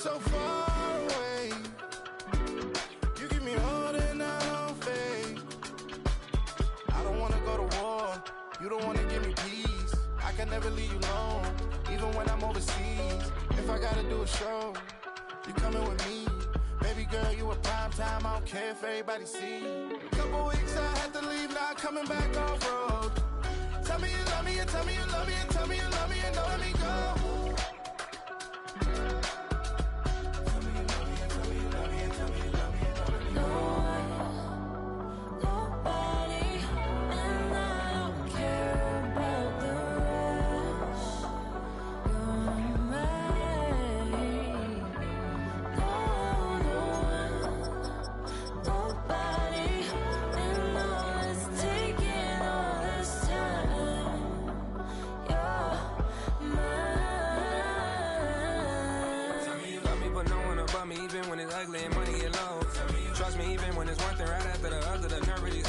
So far away, you give me all that I don't fade. I don't wanna go to war, you don't wanna give me peace. I can never leave you alone, even when I'm overseas. If I gotta do a show, you coming with me. Baby girl, you a prime time, I don't care if everybody see. Couple weeks I had to leave, now coming back off road. Tell me you love me, and tell me you love me, and tell me you love me, and don't let me go. Even when it's ugly and money get low. Trust me, even when it's one thing right after the other, the nerve is.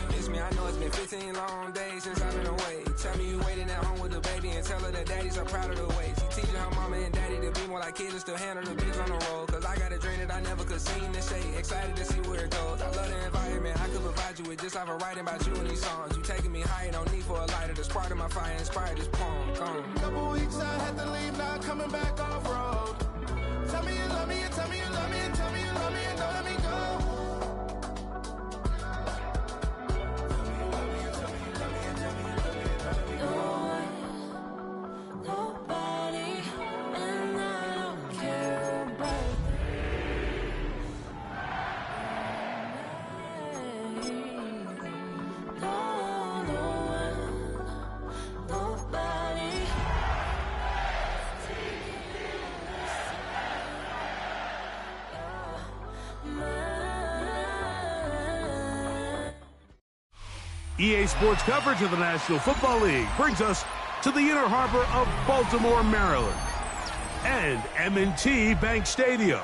Miss me, I know it's been 15 long days since I've been away. Tell me you waiting at home with the baby and tell her that daddy's so proud of the way. She teaching her mama and daddy to be more like kids and still handle the biz on the road. Cause I got a dream that I never could see in the shade. Excited to see where it goes. I love the environment. I could provide you with just like I'm writing about you in these songs. You taking me higher, no need for a lighter. The spark of my fire inspired this poem. Gone. Couple weeks I had to leave, now coming back off road. Tell me you love me, and tell me you love me, and tell me you love me, and don't let me go. EA Sports coverage of the National Football League brings us to the inner harbor of Baltimore, Maryland, and M&T Bank Stadium.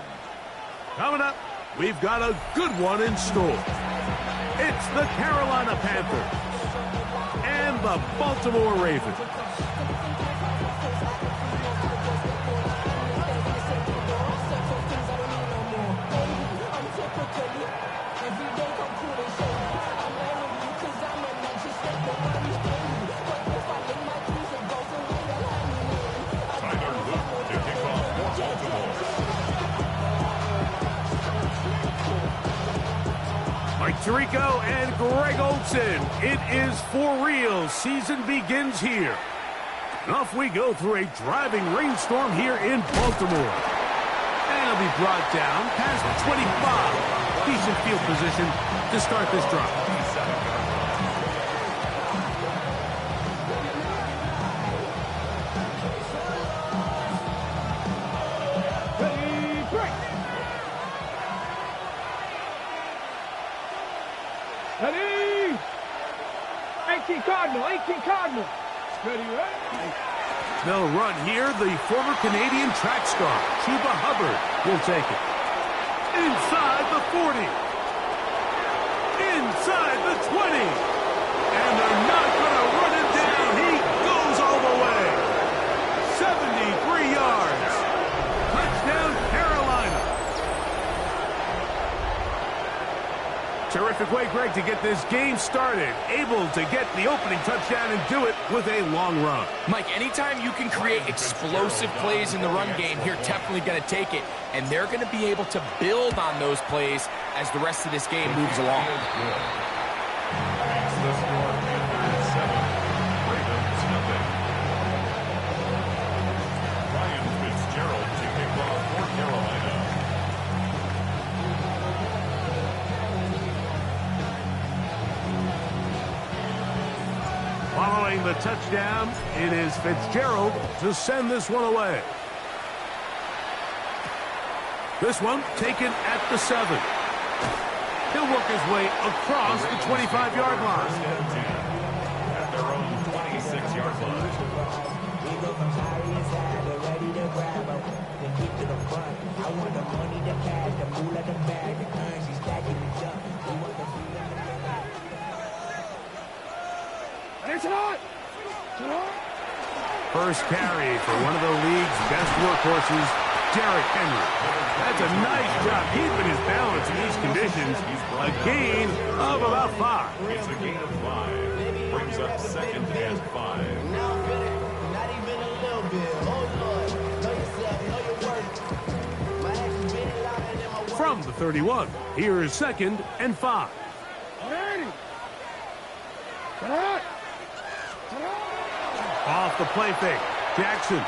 Coming up, we've got a good one in store. It's the Carolina Panthers and the Baltimore Ravens. Mike Tirico and Greg Olson. It is for real. Season begins here. And off we go through a driving rainstorm here in Baltimore. And it'll be brought down past 25. Decent field position to start this drive. Ready? 18 Cardinal. Ready, right? They'll run here. The former Canadian track star, Chuba Hubbard, will take it. Inside the 40. Inside the 20. And they're not going to run him down. He goes all the way. 73 yards. Touchdown, Carolina. Terrific way, Greg, to get this game started. Able to get the opening touchdown and do it with a long run. Mike, anytime you can create explosive plays in the run game, you're definitely going to take it. And they're going to be able to build on those plays as the rest of this game moves along. Following the touchdown, it is Fitzgerald to send this one away. This one taken at the 7. He'll work his way across the 25-yard line. At their own 26-yard line. First carry for one of the league's best workhorses, Derrick Henry. That's a nice job keeping his balance in these conditions. A gain of about 5. It's a gain of 5. Brings up 2nd and 5. Not even a little bit. Oh, Lord. Know yourself. Know your worth. My actions been louder than my words. From the 31, here is 2nd and 5. Off the play fake. Jackson.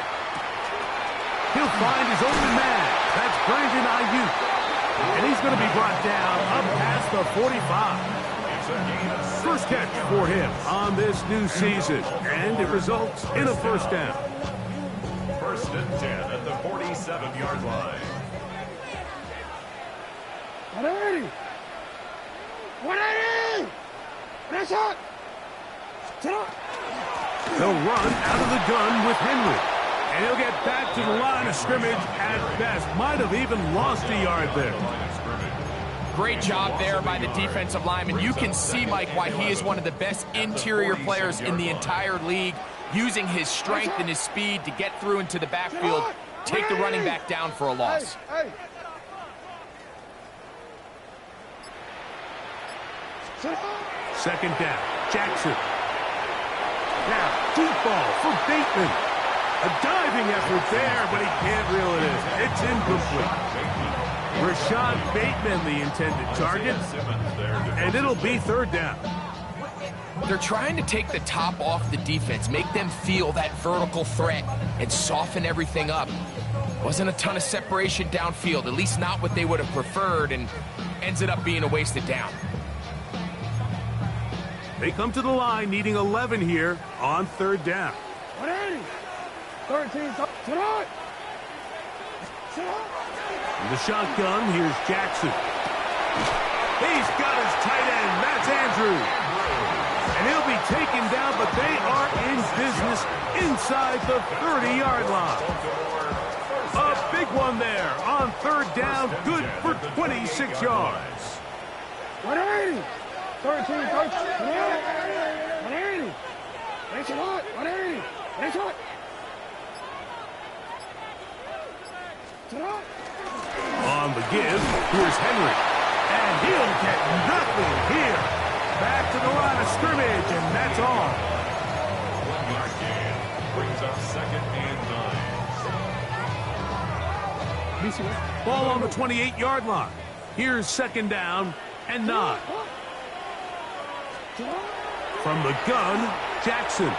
He'll find his only man. That's Brandon Ayuk. And he's going to be brought down up past the 45. First catch for him on this new season. And it results in a first down. 1st and 10 at the 47-yard line. 180! 180! That's it! He'll run out of the gun with Henry. And he'll get back to the line of scrimmage at best. Might have even lost a yard there. Great job there by the defensive lineman. You can see, Mike, why he is one of the best interior players in the entire league, using his strength and his speed to get through into the backfield, take the running back down for a loss. Second down. Jackson. Now, deep ball for Bateman. A diving effort there, but he can't reel it in. It's incomplete. Rashad Bateman, the intended target, and it'll be 3rd down. They're trying to take the top off the defense, make them feel that vertical threat, and soften everything up. Wasn't a ton of separation downfield, at least not what they would have preferred, and ends it up being a wasted down. They come to the line needing 11 here on 3rd down. 180! 13, sit on! Sit on! In the shotgun, here's Jackson. He's got his tight end, Matt Andrews. And he'll be taken down, but they are in business inside the 30-yard line. A big one there on 3rd down, good for 26 yards. 180! 13, 180! That's a lot! 180! That's it! On the give, here's Henry. And he'll get nothing here. Back to the line of scrimmage, and that's all. 1-yard gain. Brings up 2nd and 9. Ball on the 28-yard line. Here's 2nd down and 9. From the gun, Jackson.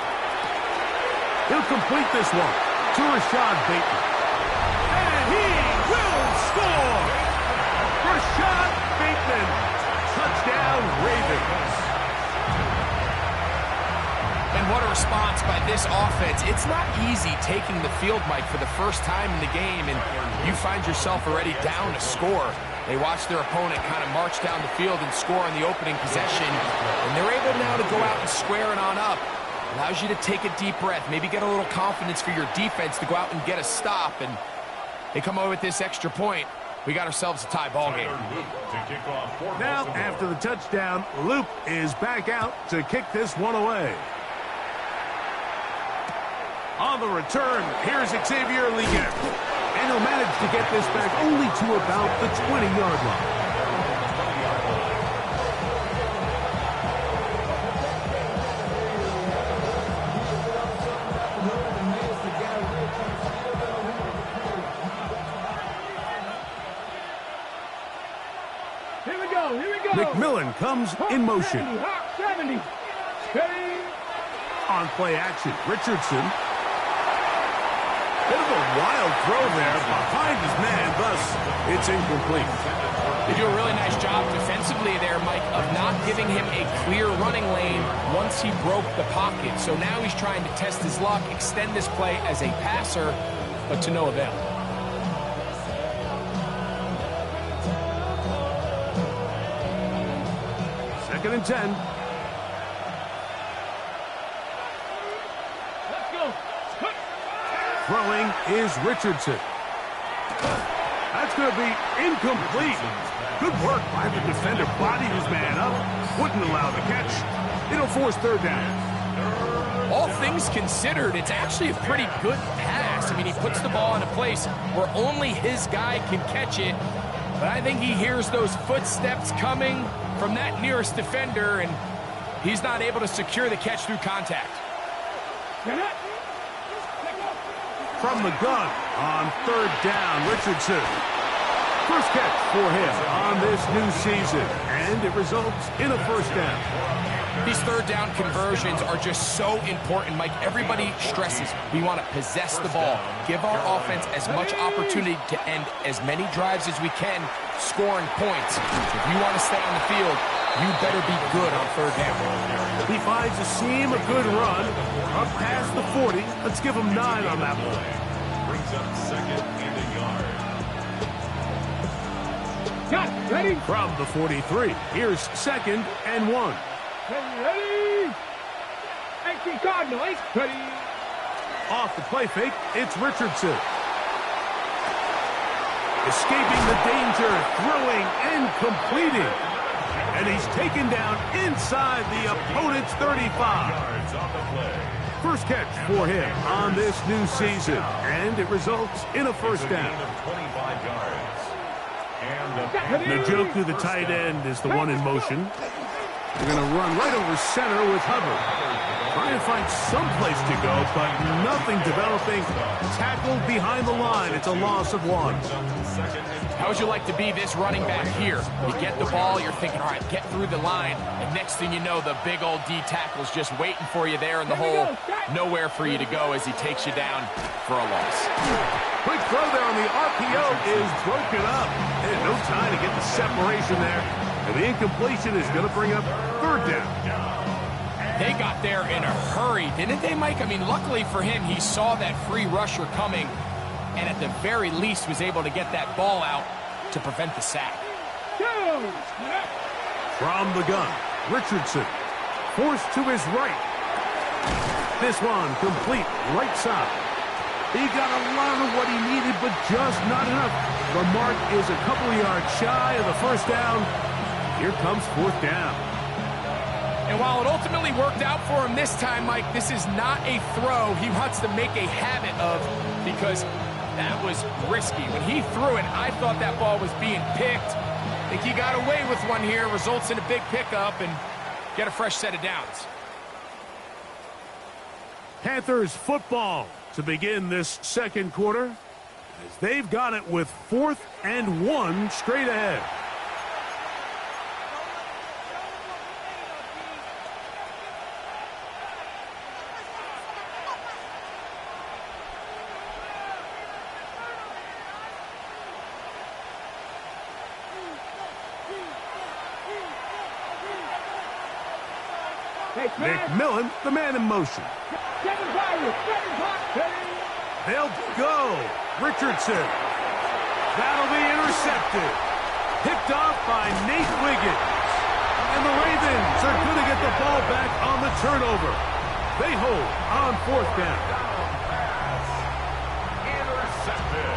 He'll complete this one to Rashad Bateman. And he will score! Rashad Bateman. Touchdown, Ravens. And what a response by this offense. It's not easy taking the field, Mike, for the first time in the game, and you find yourself already down a score. They watch their opponent kind of march down the field and score on the opening possession, and they're able now to go out and square it on up. Allows you to take a deep breath, maybe get a little confidence for your defense to go out and get a stop, and they come away with this extra point. We got ourselves a tie ball game. Now, after the touchdown, Luke is back out to kick this one away. On the return, here's Xavier Leggett. And he'll manage to get this back only to about the 20-yard line. Here we go, here we go! McMillan comes in motion. 70, steady! On play action, Richardson. Bit of a wild throw there behind his man, thus it's incomplete. They do a really nice job defensively there, Mike, of not giving him a clear running lane once he broke the pocket. So now he's trying to test his luck, extend this play as a passer, but to no avail. Second and 10. Throwing is Richardson. That's going to be incomplete. Good work by the defender. Bodied his man up. Wouldn't allow the catch. It'll force 3rd down. all things considered, it's actually a pretty good pass. I mean, he puts the ball in a place where only his guy can catch it. But I think he hears those footsteps coming from that nearest defender, and he's not able to secure the catch through contact. From the gun on 3rd down, Richardson. First catch for him on this new season, and it results in a first down. These 3rd down conversions are just so important, Mike. Everybody stresses we want to possess the ball, give our offense as much opportunity to end as many drives as we can, scoring points. If you want to stay on the field, you better be good on 3rd down. He finds a seam, a good run, up past the 40. Let's give him 9 on that one. Brings up 2nd and a yard. Got ready. From the 43, here's 2nd and 1. Ready. Empty Cardinal. Ready. Off the play fake, it's Richardson. Escaping the danger, throwing and completing. And he's taken down inside the opponent's 35. Yards on the play. First catch for him on this new season, and it results in a first down. Gain of 25 yards. And the Njoku, the tight end, is the one in motion. They're going to run right over center with Hubbard. Trying to find some place to go, but nothing developing. Tackled behind the line. It's a loss of 1. How would you like to be this running back here? You get the ball, you're thinking, all right, get through the line, and next thing you know, the big old D tackle's just waiting for you there in the hole. Nowhere for you to go as he takes you down for a loss. Quick throw there on the RPO is broken up. And no time to get the separation there. And the incompletion is going to bring up 3rd down. They got there in a hurry, didn't they, Mike? I mean, luckily for him, he saw that free rusher coming, and at the very least was able to get that ball out to prevent the sack. From the gun, Richardson. Forced to his right. This one complete right side. He got a lot of what he needed, but just not enough. The mark is a couple of yards shy of the first down. Here comes 4th down. And while it ultimately worked out for him this time, Mike, this is not a throw he wants to make a habit of, because that was risky. When he threw it, I thought that ball was being picked. I think he got away with one here, results in a big pickup, and get a fresh set of downs. Panthers football to begin this 2nd quarter, as they've got it with 4th and 1 straight ahead. McMillan, the man in motion. They'll go. Richardson. That'll be intercepted. Picked off by Nate Wiggins. And the Ravens are going to get the ball back on the turnover. They hold on 4th down. Intercepted.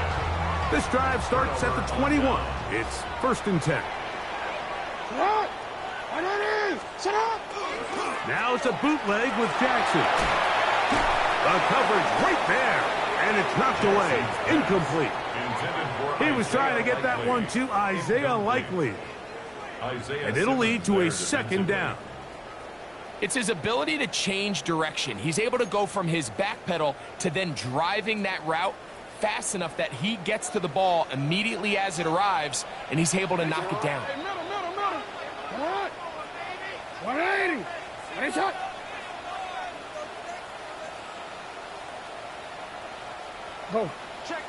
This drive starts at the 21. It's 1st and 10. Now it's a bootleg with Jackson. The coverage right there, and it's knocked away. Incomplete. He was trying to get that one to Isaiah Likely. And it'll lead to a 2nd down. It's his ability to change direction. He's able to go from his back pedal to then driving that route fast enough that he gets to the ball immediately as it arrives, and he's able to knock it down. 180. Ready, shot. Go. Check.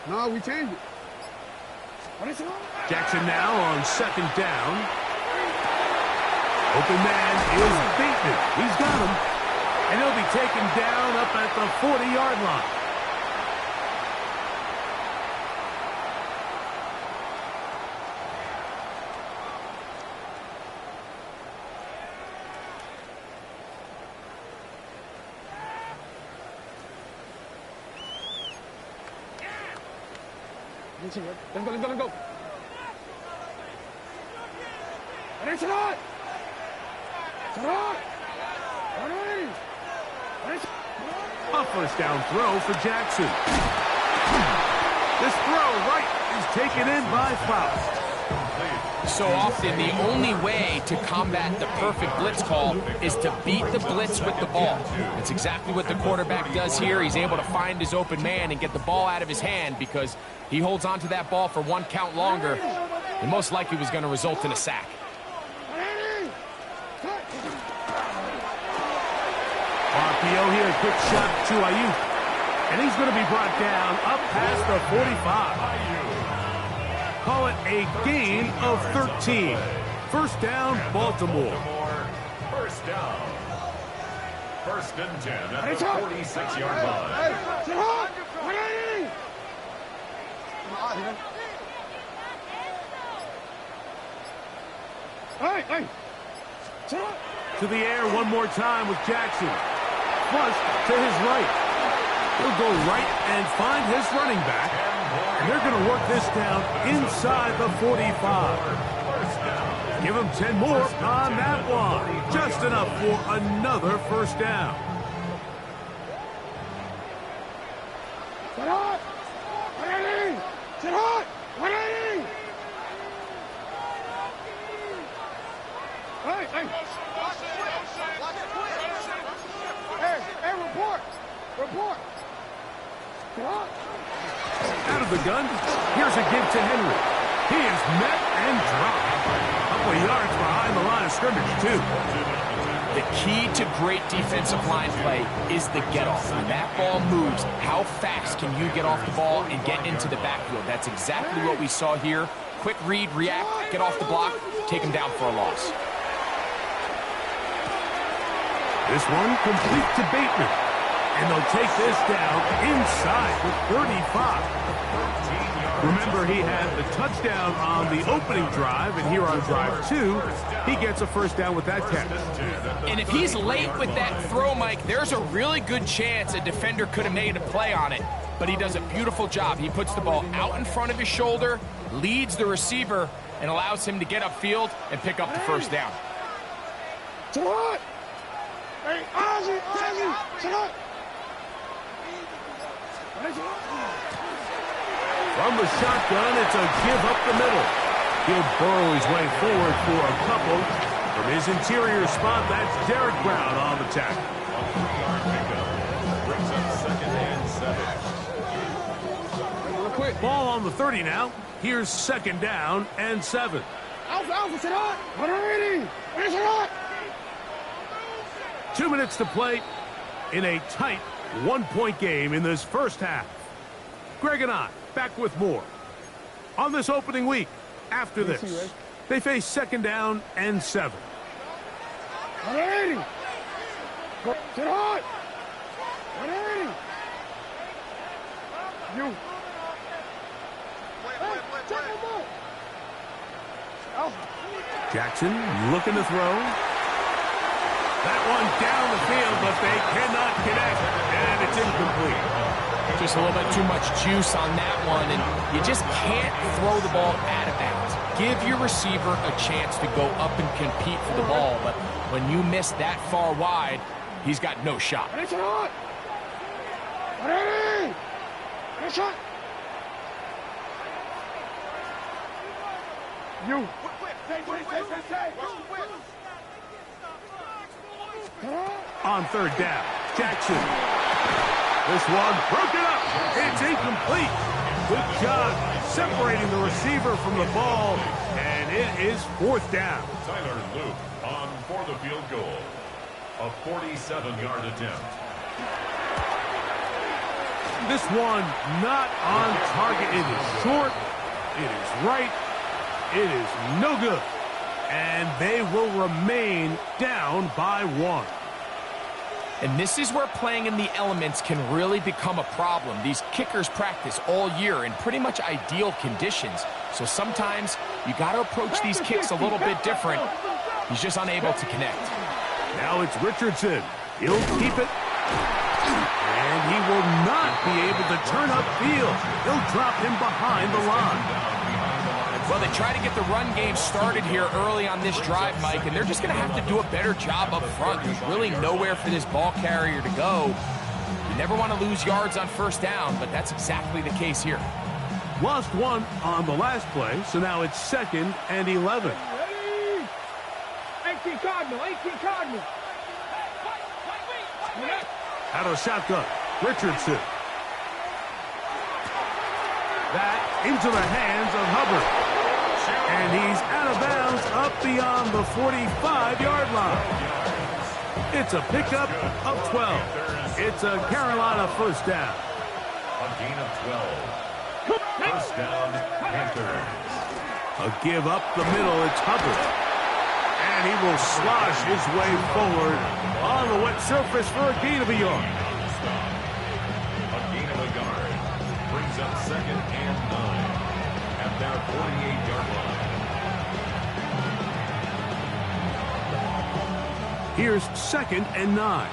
No, we changed it. Jackson now on 2nd down. Open man is beaten. He's got him. And he'll be taken down up at the 40-yard line. Let's go. Ready, shot. A first down throw for Jackson. This throw right is taken in by Faust. So often, the only way to combat the perfect blitz call is to beat the blitz with the ball. That's exactly what the quarterback does here. He's able to find his open man and get the ball out of his hand because he holds on to that ball for one count longer and most likely was going to result in a sack. RPO here, quick shot to Ayuk. And he's going to be brought down up past the 45. Call it a gain of 13. First down, Baltimore. First down. First and 10 at the 46-yard line. To the air one more time with Jackson. Flush to his right. He'll go right and find his running back. And they're going to work this down inside the 45. Give him 10 more on that one. Just enough for another first down. Report. Out of the gun, here's a give to Henry. He is met and dropped. A couple of yards behind the line of scrimmage, too. The key to great defensive line play is the get-off. When that ball moves, how fast can you get off the ball and get into the backfield? That's exactly what we saw here. Quick read, react, get off the block, take him down for a loss. This one complete to Bateman. And they'll take this down inside the 35. Remember, he had the touchdown on the opening drive, and here on drive 2, he gets a first down with that catch. And if he's late with that throw, Mike, there's a really good chance a defender could have made a play on it. But he does a beautiful job. He puts the ball out in front of his shoulder, leads the receiver, and allows him to get upfield and pick up the first down. Hey, Ozzy, sit up. From the shotgun, it's a give up the middle. He'll burrow his way forward for a couple. From his interior spot, that's Derek Brown on the tackle. Brings up second and 7. Ball on the 30 now. Here's second down and 7. Alpha, sit up. What are ready? Sit up. 2 minutes to play in a tight one-point game in this first half. Greg and I back with more. On this opening week, after this, they face second down and 7. Ready. Sit up. Ready. You. Jackson looking to throw. That one down the field, but they cannot connect, and it's incomplete. Just a little bit too much juice on that one, and you just can't throw the ball out of bounds. Give your receiver a chance to go up and compete for the ball, but when you miss that far wide, he's got no shot. Ready. Shot. You. On third down, Jackson. This one broken up. It's incomplete. Good job separating the receiver from the ball, and it is fourth down. Tyler Luke on for the field goal. A 47-yard attempt. This one not on target. It is short. It is right. It is no good. And they will remain down by 1. And this is where playing in the elements can really become a problem. These kickers practice all year in pretty much ideal conditions. So sometimes you got to approach these kicks a little bit different. He's just unable to connect. Now it's Richardson. He'll keep it. And he will not be able to turn upfield. He'll drop him behind the line. Well, they try to get the run game started here early on this drive, Mike, and they're just going to have to do a better job up front. There's really nowhere for this ball carrier to go. You never want to lose yards on first down, but that's exactly the case here. Lost one on the last play, so now it's 2nd and 11. 18 Cardinal, 18 Cardinal. Out of shotgun, Richardson. That into the hands of Hubbard. And he's out of bounds up beyond the 45-yard line. It's a pickup of 12. It's a Carolina first down. A gain of 12. First down, Panthers. A give up the middle, it's Hubbard. And he will slosh his way forward on the wet surface for a gain of a yard. A gain of a yard. Brings up 2nd and 9 at their 48-yard line. Here's 2nd and 9.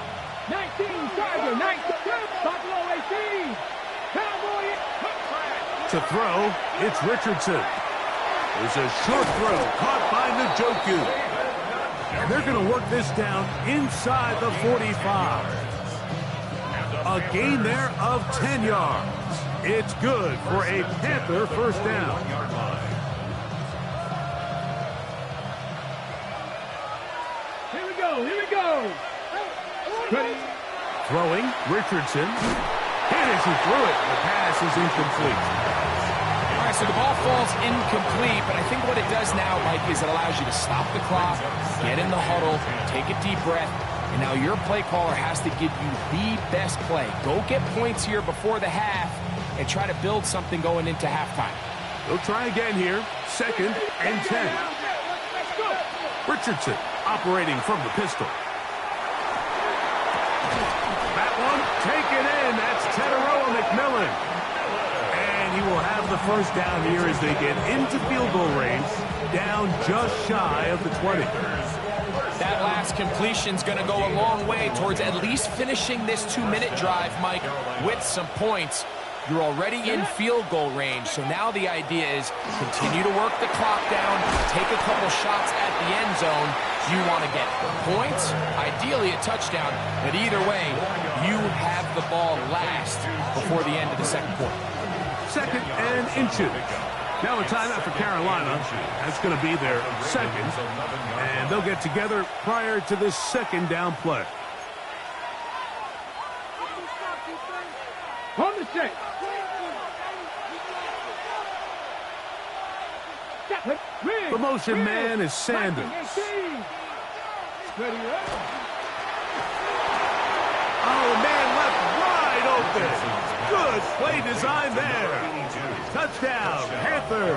19 Charger, 19 Buffalo 18. Cowboy. To throw, it's Richardson. There's a short throw caught by Njoku. And they're going to work this down inside the 45. A gain there of 10 yards. It's good for a Panther first down. Here we go, here we go. Ready. Throwing, Richardson. Hit as he threw it. The pass is incomplete. All right, so the ball falls incomplete, but I think what it does now, Mike, is it allows you to stop the clock, get in the huddle, take a deep breath, and now your play caller has to give you the best play. Go get points here before the half and try to build something going into halftime. They'll try again here. 2nd and 10. Richardson operating from the pistol. That one taken in. That's Teteroa McMillan. And he will have the first down here as they get into field goal range, down just shy of the 20. That last completion's going to go a long way towards at least finishing this 2-minute drive, Mike, with some points. You're already in field goal range, so now the idea is continue to work the clock down, take a couple shots at the end zone. You want to get points, ideally a touchdown, but either way, you have the ball last before the end of the second quarter. 2nd and inches. Now a timeout for Carolina. That's going to be their 2nd, and they'll get together prior to this 2nd down play. On the check. The motion man is Sanders. Oh, man, left wide open. Good play design there. Touchdown, Panther.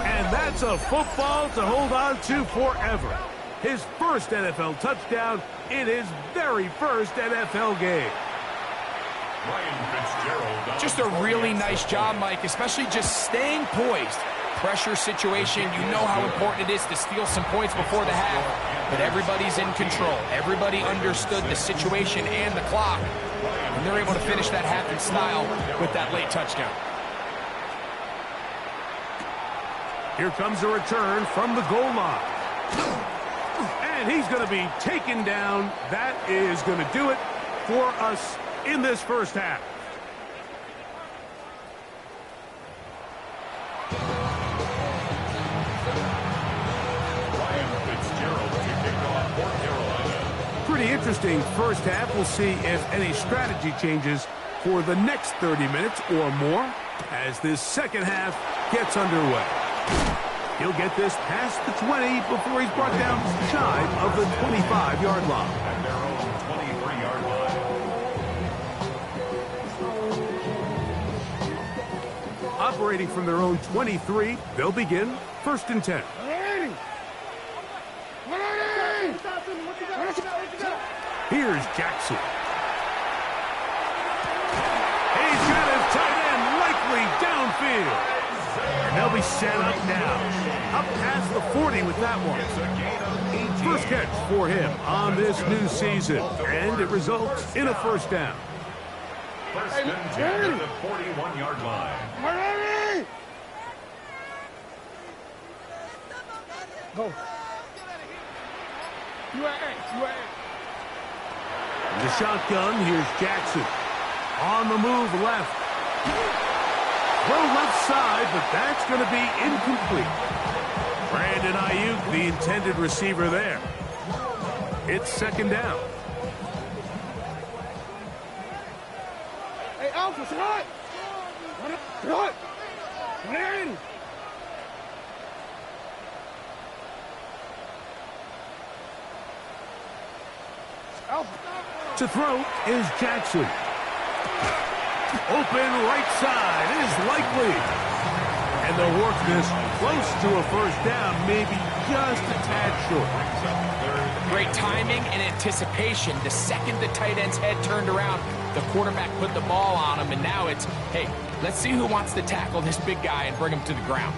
And that's a football to hold on to forever. His first NFL touchdown in his very first NFL game. Just a really nice job, Mike, especially just staying poised. Pressure situation, you know how important it is to steal some points before the half, but everybody's in control. Everybody understood the situation and the clock, and they're able to finish that half in style with that late touchdown. Here comes a return from the goal line. And he's going to be taken down. That is going to do it for us in this first half. Pretty interesting first half. We'll see if any strategy changes for the next 30 minutes or more as this second half gets underway. He'll get this past the 20 before he's brought down shy of the 25-yard line. At their own 23-yard line. Operating from their own 23, they'll begin 1st and 10. Here's Jackson. He's got his tight end likely downfield. And they'll be set up now. Up past the 40 with that one. First catch for him on this new season. And it results in a first down. First and 10 at the 41-yard line. Go. You are X. In the shotgun, here's Jackson. On the move left. Throw left side, but that's going to be incomplete. Brandon Ayuk, the intended receiver there. It's second down. Hey, Alpha, sit hot. Sit hot. Come in. To throw is Jackson. Open right side is likely. And they'll work this close to a first down, maybe just a tad short. Great timing and anticipation. The second the tight end's head turned around, the quarterback put the ball on him, and now it's, hey, let's see who wants to tackle this big guy and bring him to the ground.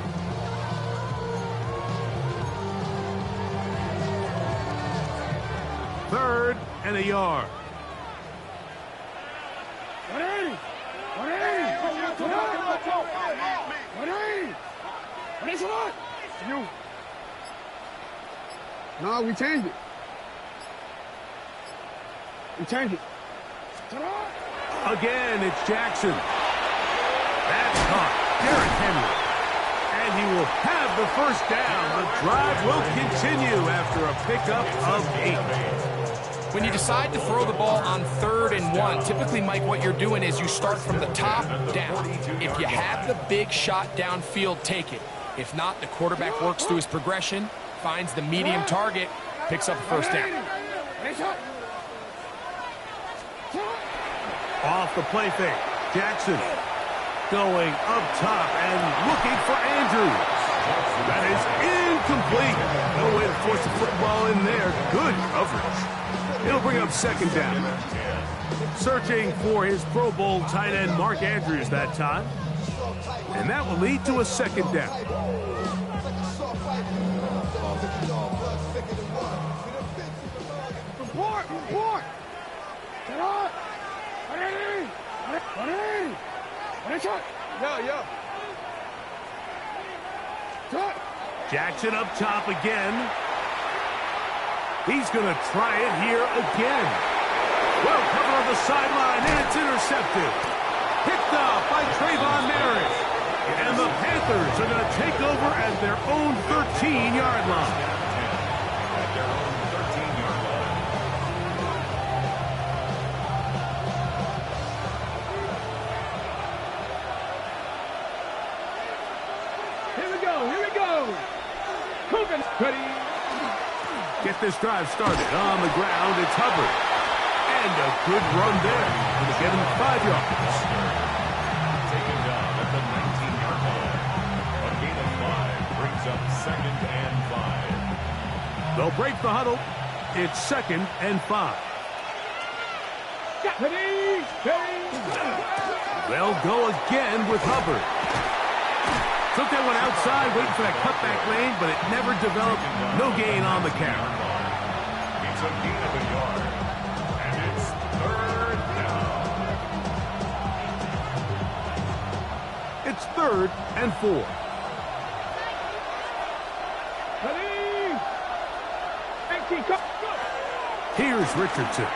Third and a yard. You. No, we changed it. Again, it's Jackson. That's caught. Derrick Henry. And he will have the first down. The drive will continue after a pickup of 8. When you decide to throw the ball on 3rd and 1, typically, Mike, what you're doing is you start from the top down. If you have the big shot downfield, take it. If not, the quarterback works through his progression, finds the medium target, picks up a first down. Off the play fake. Jackson going up top and looking for Andrews. That is incomplete. No way to force the football in there. Good coverage. It'll bring up second down. Searching for his Pro Bowl tight end Mark Andrews that time. And that will lead to a second down. Report! Get on! Yeah. Jackson up top again. He's going to try it here again. Well covered on the sideline, and it's intercepted. Picked up by Trayvon Merritt. And the Panthers are going to take over at their own 13-yard line. Here we go. Coogan. Ready. Get this drive started. On the ground, it's Hubbard. And a good run there. Going to get him 5 yards. Taken down at the 19-yard line. A gain of 5 brings up 2nd and 5. They'll break the huddle. It's 2nd and 5. Ready. They'll go again with Hubbard. Took that one outside, waiting for that cutback lane, but it never developed. No gain on the carry. It's a gain of a yard. And it's 3rd down. It's 3rd and 4. Here's Richardson.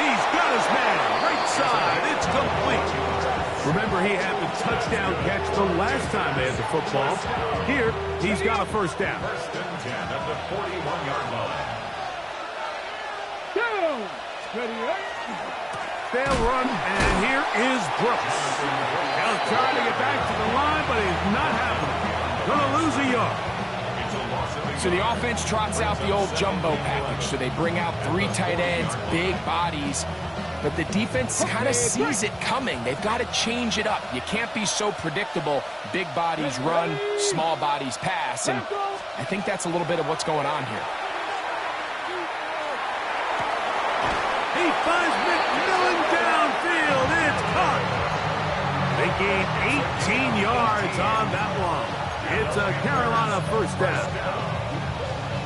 He's got his man. Right side. It's complete. Remember, he had the touchdown catch the last time they had the football. Here, he's got a first down. 1st and 10 at the 41-yard line. They'll run, and here is Brooks. He'll try to get back to the line, but it's not happening. Gonna lose a yard. So the offense trots out the old jumbo package. So they bring out 3 tight ends, big bodies. But the defense kind of sees it coming. They've got to change it up. You can't be so predictable. Big bodies run, small bodies pass. And I think that's a little bit of what's going on here. He finds McMillan downfield. It's caught. They gain 18 yards on that one. It's a Carolina first down.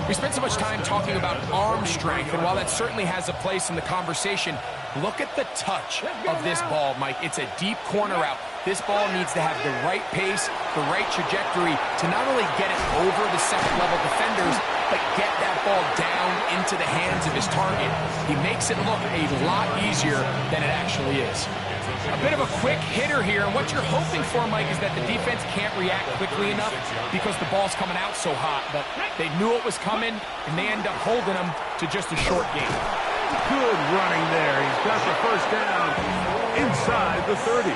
We spent so much time talking about arm strength, and while that certainly has a place in the conversation, look at the touch of this ball, Mike. It's a deep corner route. This ball needs to have the right pace, the right trajectory to not only get it over the second-level defenders, but get that ball down into the hands of his target. He makes it look a lot easier than it actually is. A bit of a quick hitter here, and what you're hoping for, Mike, is that the defense can't react quickly enough because the ball's coming out so hot, but they knew it was coming, and they end up holding them to just a short game. Good running there. He's got the first down inside the 30.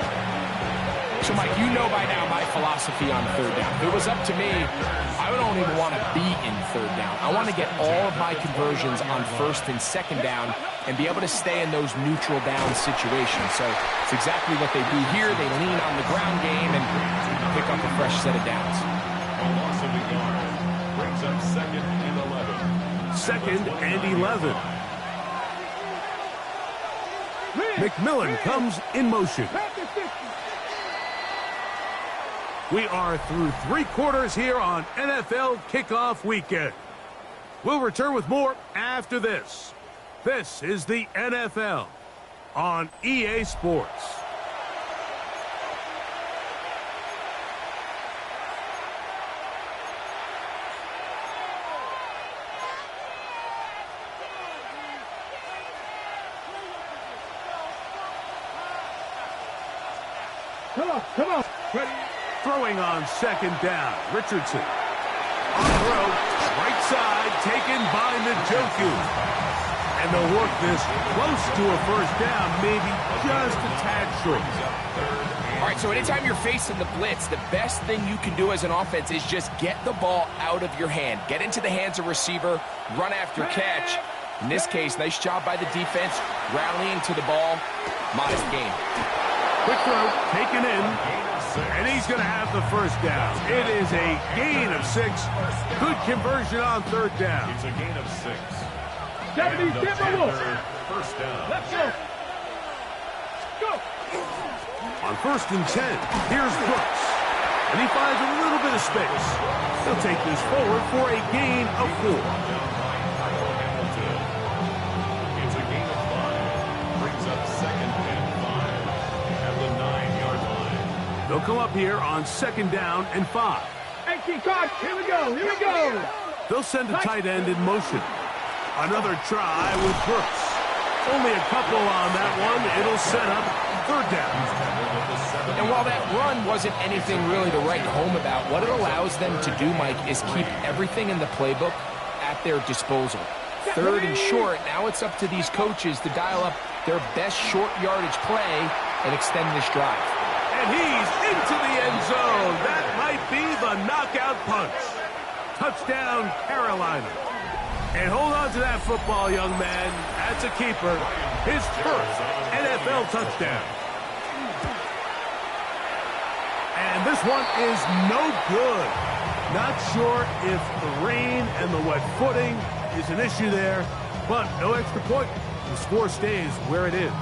So, Mike, you know by now my philosophy on third down. If it was up to me, I don't even want to be in third down. I want to get all of my conversions on first and second down and be able to stay in those neutral down situations. So it's exactly what they do here. They lean on the ground game and pick up a fresh set of downs. A loss of a yard brings up 2nd and 11. 2nd and 11. McMillan comes in motion. We are through 3 quarters here on NFL Kickoff Weekend. We'll return with more after this. This is the NFL on EA Sports. Come on. Ready? Throwing on 2nd down. Richardson. On throw. Right side. Taken by Njoku. And they'll work this close to a first down. Maybe just a tad short. All right, so anytime you're facing the blitz, the best thing you can do as an offense is just get the ball out of your hand. Get into the hands of receiver. Run after catch. In this case, nice job by the defense. Rallying to the ball. Modest gain. Quick throw, taken in, and he's going to have the first down. It is a gain of 6. Good conversion on third down. It's a gain of 6. Deputy, And the get the ball. Panther first down. Let's go. Go. On 1st and 10, here's Brooks. And he finds a little bit of space. He'll take this forward for a gain of 4. It's a gain of 5. Brings up 2nd and 5 at the 9-yard line. They'll come up here on 2nd down and 5. Hey, keep guard. Here we go. Here we go. They'll send a tight end in motion. Another try with Brooks. Only a couple on that one. It'll set up third down. And while that run wasn't anything really to write home about, what it allows them to do, Mike, is keep everything in the playbook at their disposal. 3rd and short, now it's up to these coaches to dial up their best short yardage play and extend this drive. And he's into the end zone. That might be the knockout punch. Touchdown, Carolina. And hold on to that football, young man. That's a keeper. His first NFL touchdown. And this one is no good. Not sure if the rain and the wet footing is an issue there, but no extra point. The score stays where it is.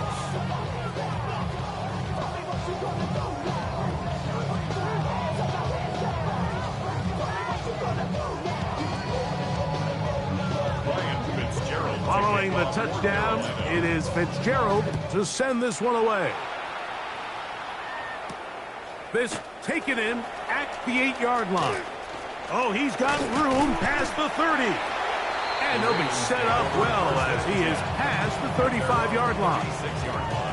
Following the touchdown, it is Fitzgerald to send this one away. This taken in at the 8-yard line. Oh, he's got room past the 30. And he'll be set up well as he is past the 35-yard line. 6-yard line.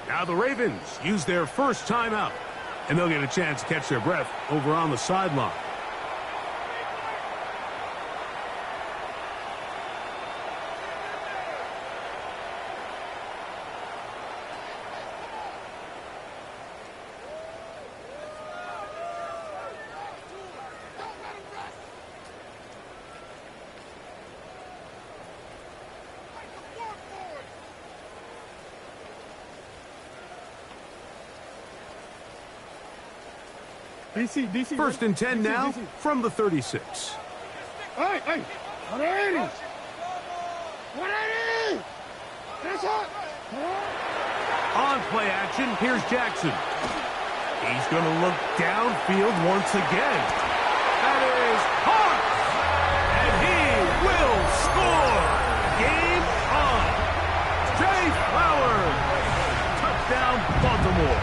Now the Ravens use their first timeout, and they'll get a chance to catch their breath over on the sideline. DC. First and 10 now DC. from the 36. Hey, 180. 180. That's hot. On play action, here's Jackson. He's going to look downfield once again. That is hard. And he will score. Game on. Jay Flowers. Touchdown, Baltimore.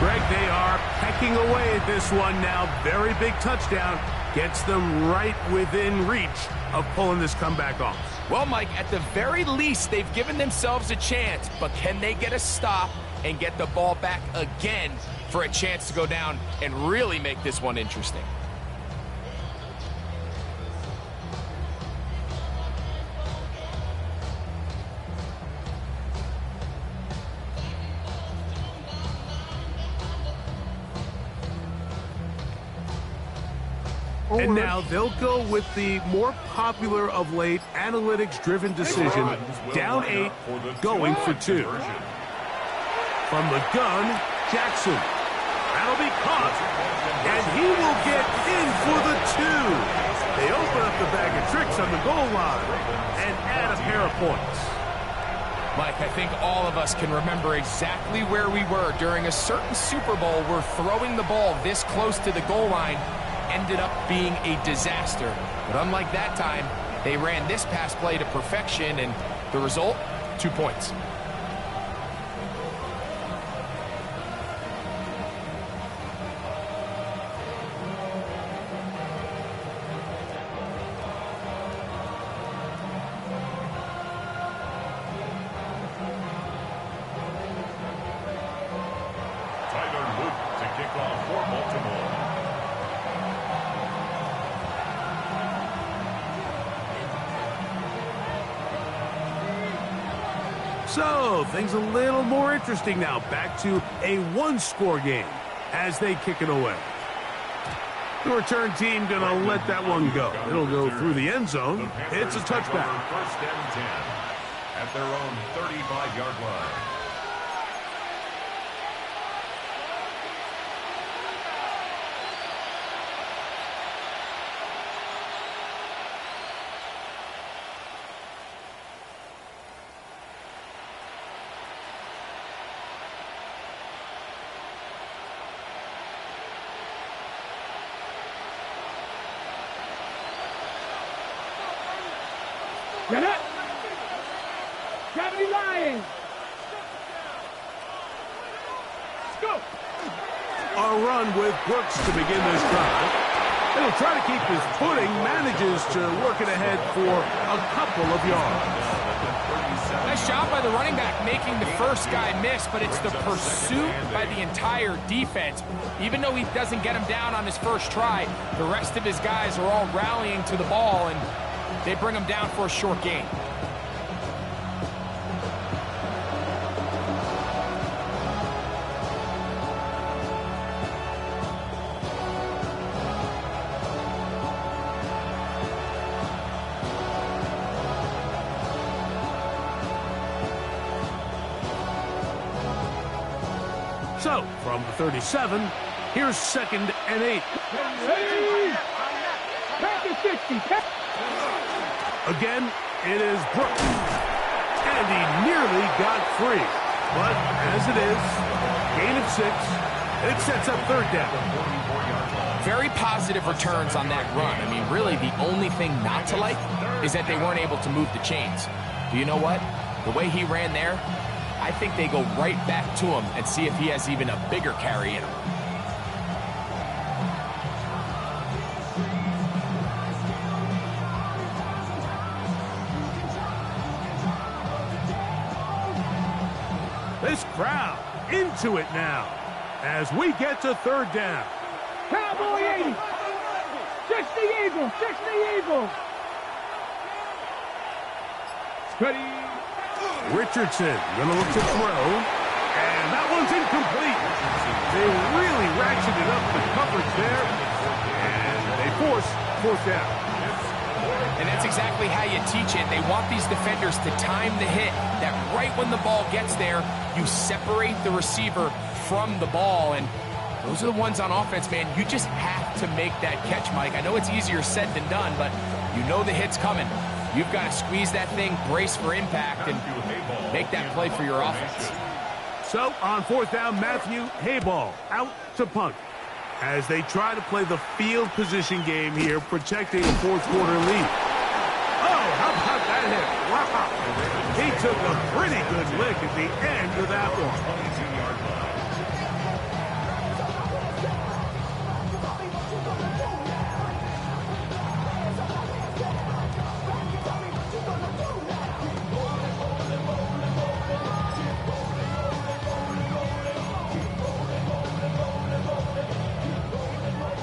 Greg, they are pecking away at this one now. Very big touchdown. Gets them right within reach of pulling this comeback off. Well, Mike, at the very least, they've given themselves a chance, but can they get a stop and get the ball back again for a chance to go down and really make this one interesting? And now they'll go with the more popular of late analytics-driven decision, down 8, going for 2. From the gun, Jackson. That'll be caught, and he will get in for the 2. They open up the bag of tricks on the goal line and add a pair of points. Mike, I think all of us can remember exactly where we were during a certain Super Bowl where throwing the ball this close to the goal line ended up being a disaster. But unlike that time, they ran this pass play to perfection, and the result, 2 points. Tyler Luke to kick off for Baltimore. So, things a little more interesting now. Back to a one-score game as they kick it away. The return team going to let that one go. It'll go through the end zone. It's a touchback. First and 10 at their own 35-yard line. Get it. Gravity Lions. Let's go. A run with Brooks to begin this drive. He'll try to keep his footing, manages to work it ahead for a couple of yards. Nice job by the running back making the first guy miss, but it's the pursuit by the entire defense. Even though he doesn't get him down on his first try, the rest of his guys are all rallying to the ball, and they bring him down for a short gain. So, from the 37, here's 2nd and 8. Pack the 60. Again, it is Brooks. And he nearly got free. But as it is, gain of 6, it sets up 3rd down. Very positive returns on that run. I mean, really, the only thing not to like is that they weren't able to move the chains. Do you know what? The way he ran there, I think they go right back to him and see if he has even a bigger carry in him. This crowd into it now as we get to 3rd down. Cowboy 80. 60 Eagles. 60 Eagles. Ready. Richardson going to look to throw, and that one's incomplete. They really ratcheted up the coverage there, and they force 4th down. And that's exactly how you teach it. They want these defenders to time the hit, that right when the ball gets there, you separate the receiver from the ball, and those are the ones on offense, man. You just have to make that catch, Mike. I know it's easier said than done, but you know the hit's coming. You've got to squeeze that thing, brace for impact, and make that play for your offense. So, on 4th down, Matthew Hayball out to punt as they try to play the field position game here, protecting a fourth-quarter lead. Oh, how about that hit? Wow. He took a pretty good lick at the end of that one. 22-yard line.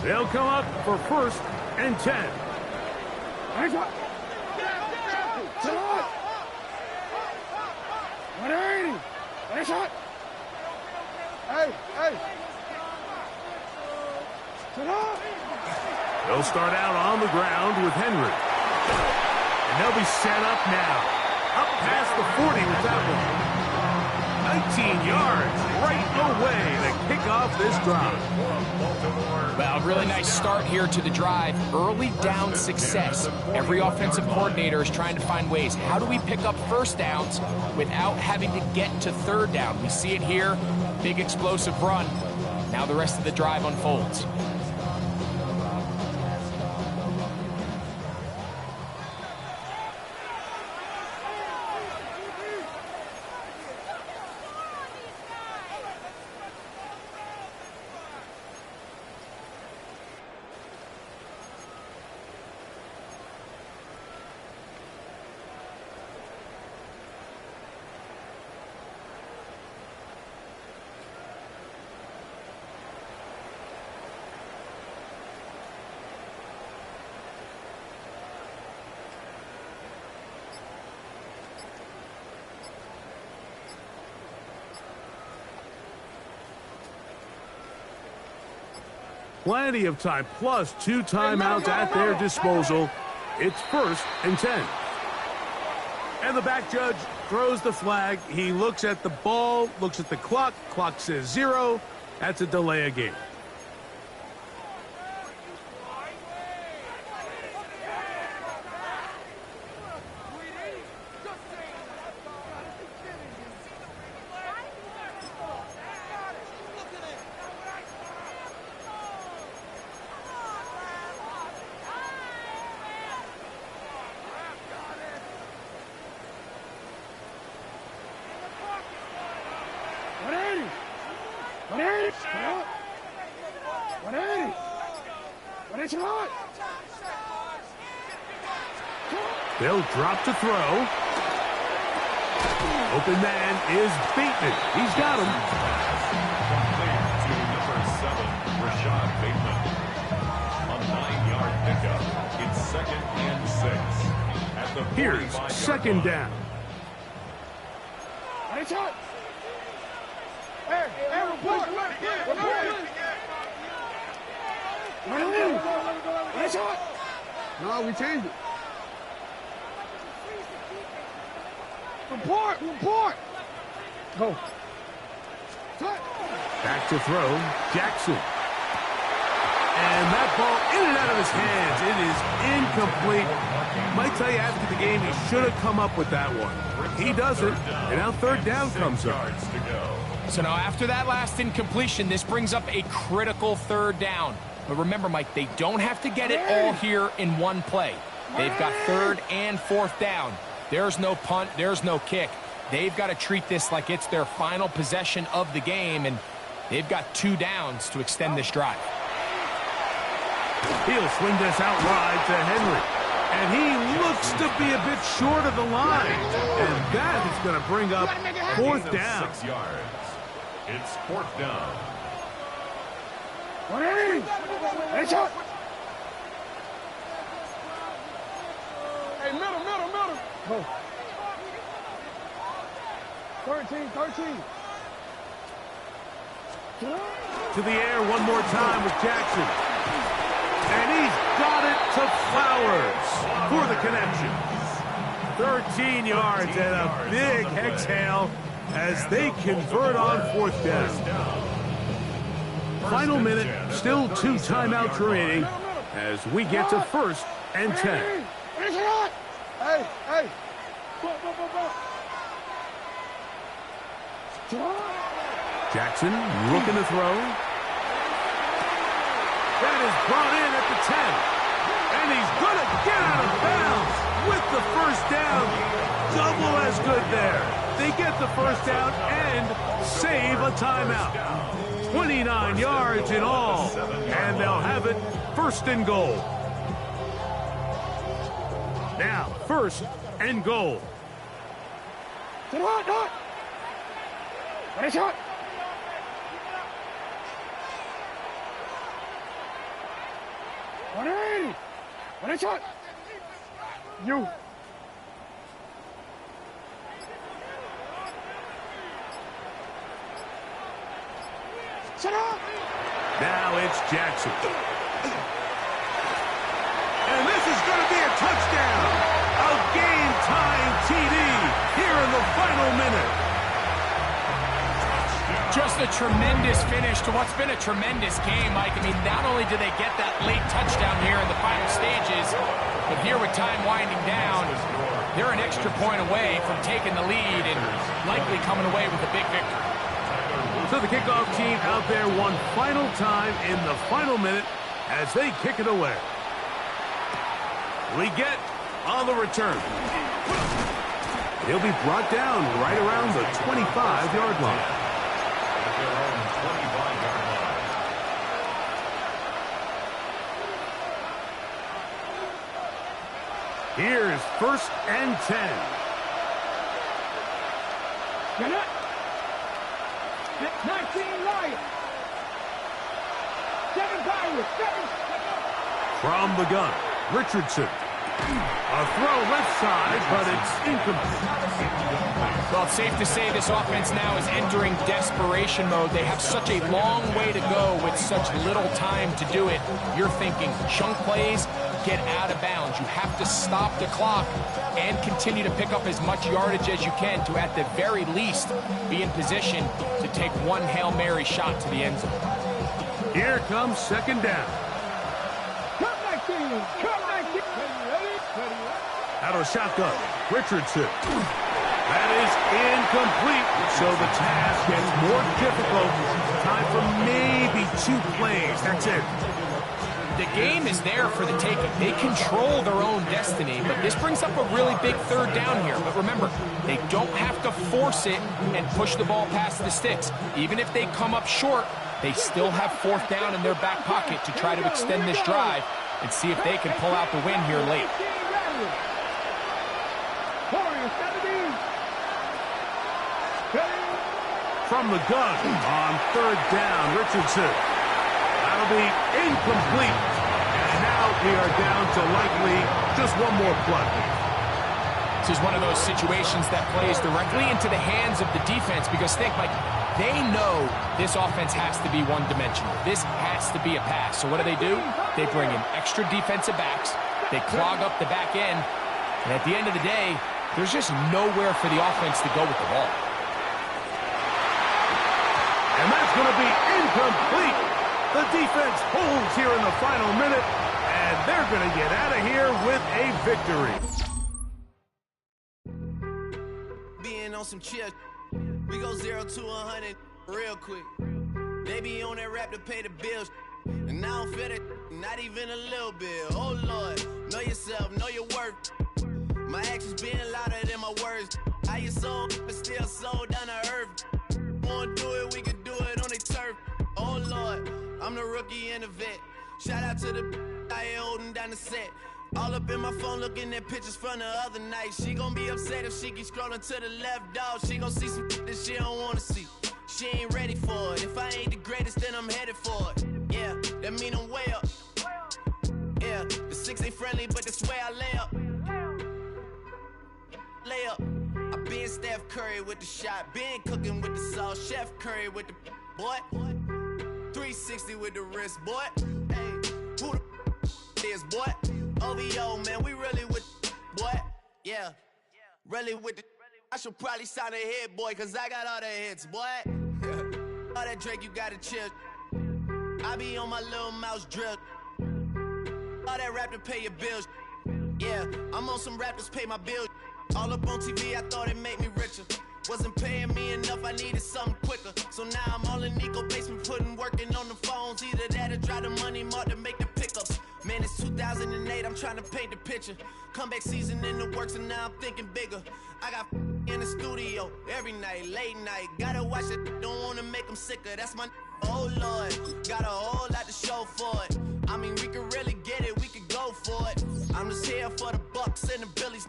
They'll come up for 1st and 10. They'll start out on the ground with Henry. And they'll be set up now. Up past the 40 with that one. 19 yards right away to kick off this drive. Well, a really nice start here to the drive. Early down success. Every offensive coordinator is trying to find ways. How do we pick up first downs without having to get to third down? We see it here. Big explosive run. Now the rest of the drive unfolds. Plenty of time, plus 2 timeouts at their disposal. It's 1st and 10. And the back judge throws the flag. He looks at the ball, looks at the clock. Clock says 0. That's a delay of game. They'll drop to throw. Open man is Bateman. He's got him. Complete to number 7, Rashad Bateman. A 9-yard pickup. It's 2nd and 6. At the Here's 2nd down. No, we changed it. Report! Go. Back to throw, Jackson. And that ball in and out of his hands. It is incomplete. Might tell you after the game he should have come up with that one. He doesn't, and now 3rd down comes up. So now after that last incompletion, this brings up a critical 3rd down. But remember, Mike, they don't have to get it all here in one play. They've got 3rd and 4th down. There's no punt. There's no kick. They've got to treat this like it's their final possession of the game, and they've got 2 downs to extend this drive. He'll swing this out wide to Henry. And he looks to be a bit short of the line. And that is going to bring up 4th down. 6 yards. It's 4th down. Hey, middle. Go. 13. To the air one more time with Jackson. And he's got it to Flowers for the connection. 13 yards and a big exhale as they convert on 4th down. final minute, still 2 timeouts remaining as we get to 1st and 10. Hey, hey. Jackson looking to throw. That is brought in at the 10. And he's going to get out of bounds with the first down. Double as good there. They get the first down and save a timeout. 29 yards in all. And they'll have it 1st and goal. Now, 1st and goal. What a shot! What a shot! You. Shut up! Now it's Jackson. And this is going to be a touchdown. A game-tying TD here in the final minute. Just a tremendous finish to what's been a tremendous game, Mike. I mean, not only do they get that late touchdown here in the final stages, but here with time winding down, they're an extra point away from taking the lead and likely coming away with a big victory. So the kickoff team out there one final time in the final minute as they kick it away. We get on the return. He'll be brought down right around the 25-yard line. Here's 1st and 10. Get it! 19 Lions! 7 Pirates! 7! From the gun, Richardson. A throw left side, but it's incomplete. Well, it's safe to say this offense now is entering desperation mode. They have such a long way to go with such little time to do it. You're thinking chunk plays, get out of bounds. You have to stop the clock and continue to pick up as much yardage as you can to, at the very least, be in position to take one Hail Mary shot to the end zone. Here comes 2nd down. Come 19! Come 19! Ready? Out of shotgun, Richardson. That is incomplete, so the task gets more difficult. Time for maybe 2 plays. That's it. The game is there for the taking. They control their own destiny, but this brings up a really big 3rd down here. But remember, they don't have to force it and push the ball past the sticks. Even if they come up short, they still have 4th down in their back pocket to try to extend this drive and see if they can pull out the win here late. From the gun on 3rd down, Richardson. That'll be incomplete. And now we are down to likely just one more play. This is one of those situations that plays directly into the hands of the defense because think, Mike, they know this offense has to be one-dimensional. This has to be a pass. So what do? They bring in extra defensive backs. They clog up the back end. And at the end of the day, there's just nowhere for the offense to go with the ball. And that's going to be incomplete. The defense holds here in the final minute, and they're going to get out of here with a victory. Being on some chill, we go 0 to 100 real quick. They be on that rap to pay the bills, and I don't feel it, not even a little bit. Oh Lord, know yourself, know your worth. My actions being louder than my words. How you sold, but still sold down to earth. Wanna do it, we can do it on the turf. Oh Lord, I'm the rookie and the vet. Shout out to the I ain't holding down the set. All up in my phone looking at pictures from the other night. She gon' be upset if she keep scrolling to the left, dog. She gon' see some that she don't wanna see. She ain't ready for it. If I ain't the greatest, then I'm headed for it. Yeah, that mean I'm way up. Yeah, the 6 ain't friendly, but that's where I lay up. Lay up. I been Steph Curry with the shot, been cooking with the sauce, Chef Curry with the boy. 360 with the wrist, boy. Hey, who the is, boy? OVO, man, we really with boy. Yeah, really with the. I should probably sign a hit, boy, cause I got all the hits, boy. All that Drake, you gotta chill. I be on my little mouse drill. All that rap to pay your bills. Yeah, I'm on some rappers pay my bills. All up on TV, I thought it made me richer. Wasn't paying me enough, I needed something quicker. So now I'm all in Nico basement, working on the phones. Either that or drive the money mark to make the pickups. Man, it's 2008, I'm trying to paint the picture. Comeback season in the works and now I'm thinking bigger. I got in the studio every night, late night. Gotta watch it, don't wanna make them sicker. That's my oh Lord, got a whole lot to show for it. I mean, we could really get it, we could go for it. I'm just here for the Bucks and the Billies.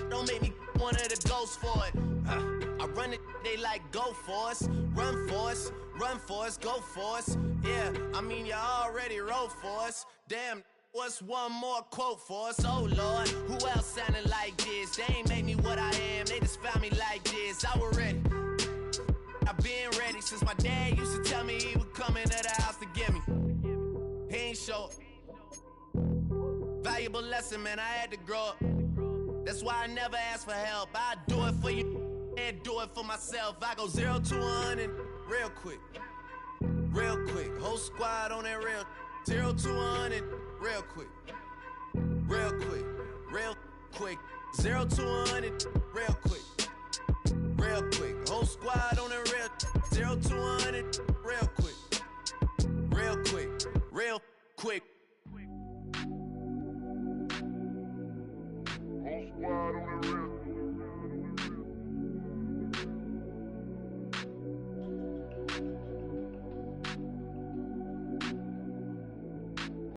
Don't make me one of the ghosts for it. I run it, they like go for us, run for us, run for us, go for us. Yeah, I mean you already wrote for us. Damn, what's one more quote for us? Oh Lord, who else sounded like this? They ain't made me what I am, they just found me like this. I was ready, I've been ready since my dad used to tell me he would come into the house to get me. He ain't show valuable lesson, man, I had to grow up. That's why I never ask for help. I do it for you and do it for myself. I go 0 to 100 real quick. Real quick. Whole squad on that real. 0 to 100 real quick. Real quick. Real quick. 0 to 100 real quick. Real quick. Whole squad on that real. 0 to 100